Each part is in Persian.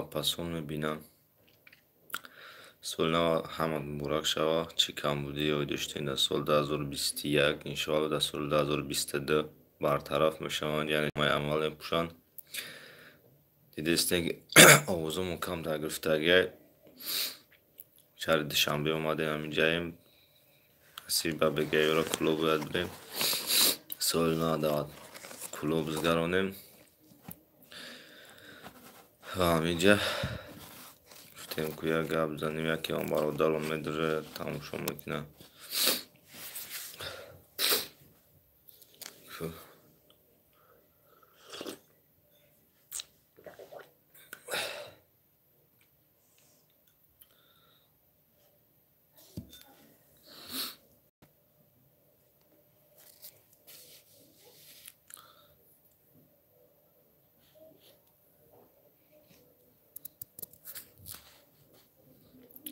پسون میبینم سال نو همه مبارک شوه. چی کمبودی یاد داشتین در سال 2021 انشاءالله در سال 2022 برطرف میشوند. یعنی ما عمل پوشان دیدستین آوازمون کم در گرفتگی شهر دوشنبه اومدیم همینجاییم سیر با بگیه را کلوب باید بریم سال نو در کلوب بزگرانیم و همینجا گفتیم که یک گپ بزنیم. یکی هم برادرم میداره تماشا میکنه.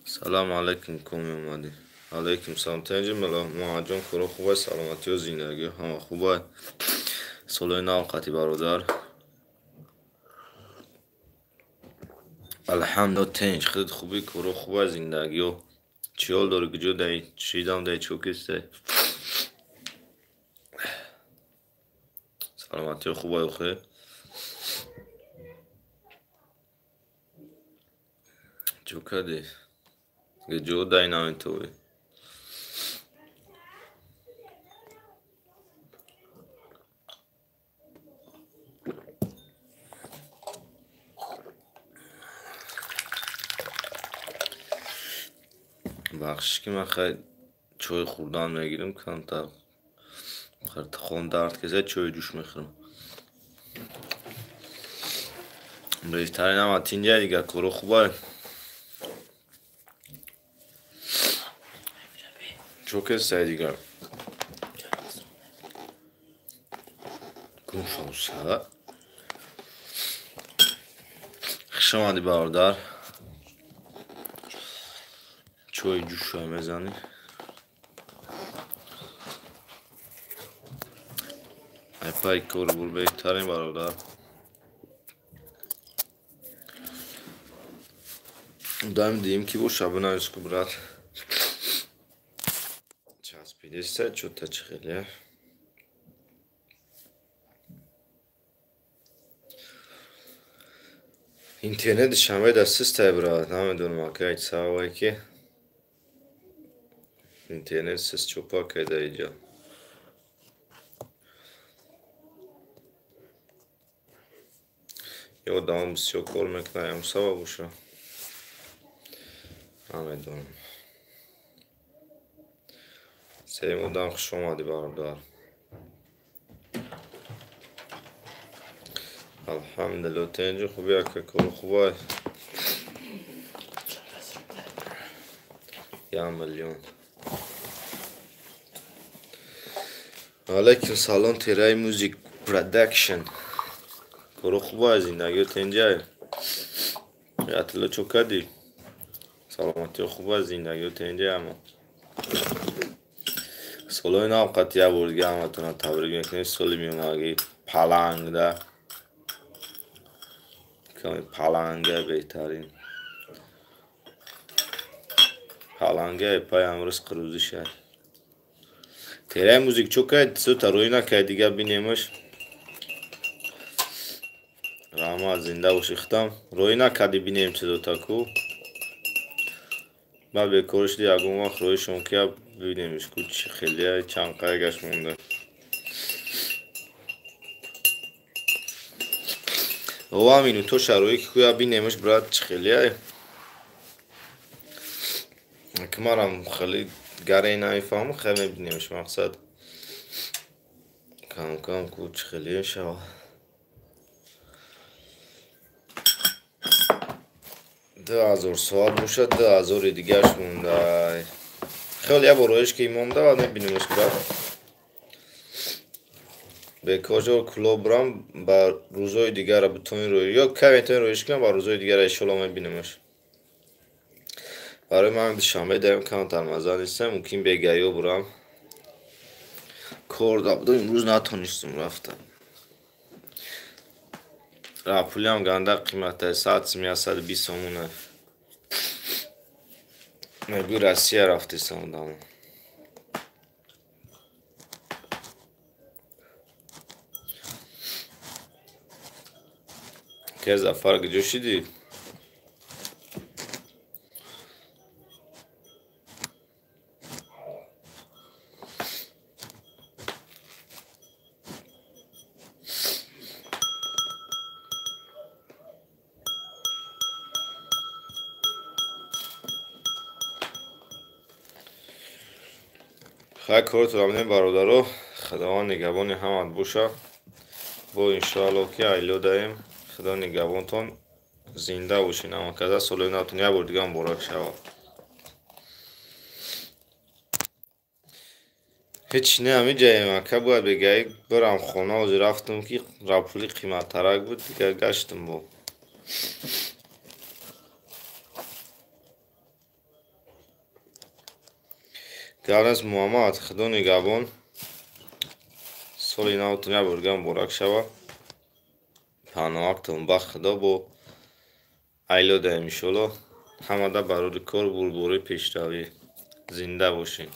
سلام علیکم کمی اومدی. علیکم سلام تنجی ملا مهاجم کرو خوبه سلامتی و زندگی همه خوبه. سالای نو قطی برادر الحمدلله تنج خیلی خوبی کرو خوبه زندگی و چیال داره گجو دایی شیدم دایی چوکسته سلامتی و خوبه و خیلی چوکه دی گجو دایی نامین توی بخشش که من خیلی چوی خوردن میگیرم کم تا خیلی خون درد که زید چوی جوش میخورم. بهترین هم تینجا دیگه کرو خوبه چوکه سای دیگه گم شوسه خشم آدی برادر چوی جوش های میزنی ای پای کرو بول بهترین برادر دایم diyeyim ki bu şabına üskü bırak. Çaspidiyse çok da çıkıyor. İnternet şamay da sistem bırak. Namiyorum akayıç sağ ki. İnternet siz çok pakayda iyice. Yo devam bir yok olmak neyim sağ bu şu. Namiyorum. Sevimden خوش اومدی برادر. الحمدلله تنجی خوبی که کرو خوبه یا میلیون. علیکم سلام تیرای موزیک پرودکشن کرو خوبه زندگی تنجی یاتلا چوکا دی سلامتی خوبه زندگی تنجی اما سالای نو قطعه بردگی همه تونه تبریک میکنیم. سالی میونگی پلنگ ده کمی پلنگه بهترین پلنگه پای امروز قروزی شد. تیره موزیک چوکه سو تا روی نکه دیگه بینیمش رحمه زنده و شیختم روی نکه بینیم چه دوتا کو با به کارش دی اگه وقت روی شونکه ببینیمش که خیلی چند قایقش مونده. او همینو تو شروعی که کویا بینیمش برات خیلی که منم خیلی گره نمیفهمم خیلی بینیمش مقصد کم کم که خیلی شوا 2000 ساعت باشه 2000 دیگهش مونده خیلی برایش که مونده و نبینیمش برات به کجا کلوب برام با روزهای دیگر را بتونی روی یا کمی تونی رویش کنم با روزهای دیگر ایشالا میبینیمش. برای من دوشنبه دارم کم ترمزه نیستم ممکن بگیو برام کار دابدو امروز نتونستم رفتم پولی هم گنده قیمت 100 سومونه. مگو روسیه رفتی سومدم. که زفر گجوشی دی؟ خیلی کارت رو همین برادرو خداوند نگهبان همت باشه. با انشاءالله که ایلو داریم خدا نگهبانتون زنده باشین. اما کذا سال ناتون یه بار دیگه هم مبارک شود. هیچ نه همین جای مکه باید بگی برم خانه و رفتم که پولی قیمت ترک بود دیگه گشتم با گرنز محمد خدا نگهبان سال ناتون یه بار دیگه هم مبارک شود. پناهتون با خدا با ایلو داریم انشاءالله همه ده برای کار بربوری پیشروی زنده باشین.